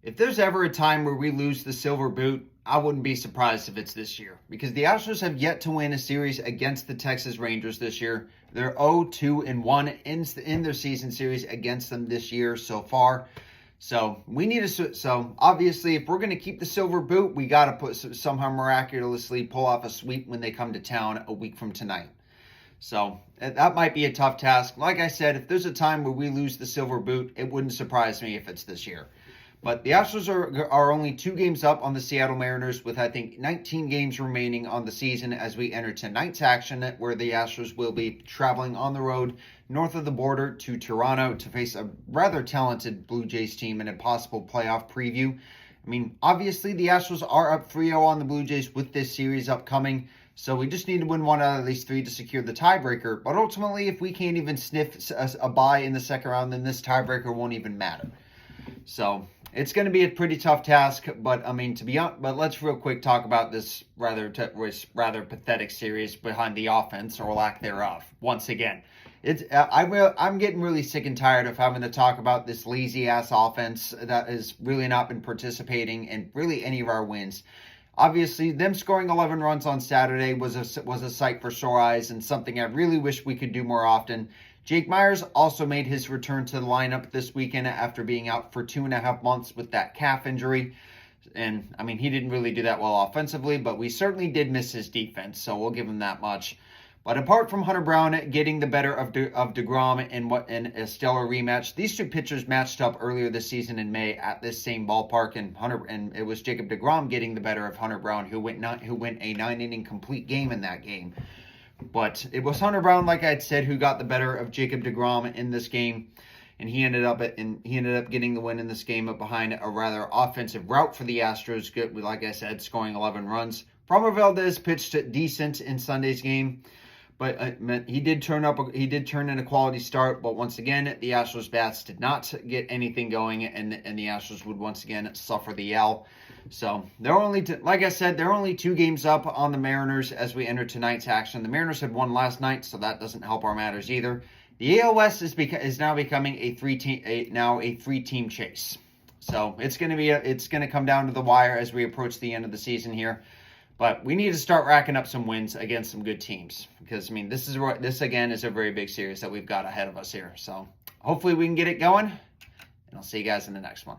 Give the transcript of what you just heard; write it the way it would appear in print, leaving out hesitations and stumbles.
If there's ever a time where we lose the silver boot, I wouldn't be surprised if it's this year, because the Astros have yet to win a series against the Texas Rangers this year. They're 0-2-1 in their season series against them this year so far. So we need to. So obviously, if we're going to keep the silver boot, we got to somehow miraculously pull off a sweep when they come to town a week from tonight. So that might be a tough task. Like I said, if there's a time where we lose the silver boot, it wouldn't surprise me if it's this year. But the Astros are only 2 games up on the Seattle Mariners, with I think 19 games remaining on the season as we enter tonight's action, where the Astros will be traveling on the road north of the border to Toronto to face a rather talented Blue Jays team in a possible playoff preview. I mean, obviously the Astros are up 3-0 on the Blue Jays with this series upcoming, so we just need to win one out of these 3 to secure the tiebreaker. But ultimately, if we can't even sniff a bye in the second round, then this tiebreaker won't even matter. So it's going to be a pretty tough task, but I mean, to be honest, but let's real quick talk about this rather pathetic series behind the offense, or lack thereof. Once again, I'm getting really sick and tired of having to talk about this lazy ass offense that has really not been participating in really any of our wins. Obviously, them scoring 11 runs on Saturday was a sight for sore eyes, and something I really wish we could do more often. Jake Meyers also made his return to the lineup this weekend after being out for 2.5 months with that calf injury. And, I mean, he didn't really do that well offensively, but we certainly did miss his defense, so we'll give him that much. But apart from Hunter Brown getting the better of DeGrom in a stellar rematch, these 2 pitchers matched up earlier this season in May at this same ballpark, and it was Jacob DeGrom getting the better of Hunter Brown, who went a 9-inning complete game in that game. But it was Hunter Brown, like I had said, who got the better of Jacob DeGrom in this game, and he ended up getting the win in this game behind a rather offensive route for the Astros. Good, like I said, scoring 11 runs. Framber Valdez pitched decent in Sunday's game, but he did turn in a quality start. But once again, the Astros bats did not get anything going, and the Astros would once again suffer the L. So they're only, like I said, they're only 2 games up on the Mariners as we enter tonight's action. The Mariners had won last night, so that doesn't help our matters either. The AL West is now becoming a 3-team chase. So it's going to come down to the wire as we approach the end of the season here. But we need to start racking up some wins against some good teams, because I mean, this again is a very big series that we've got ahead of us here. So hopefully we can get it going, and I'll see you guys in the next one.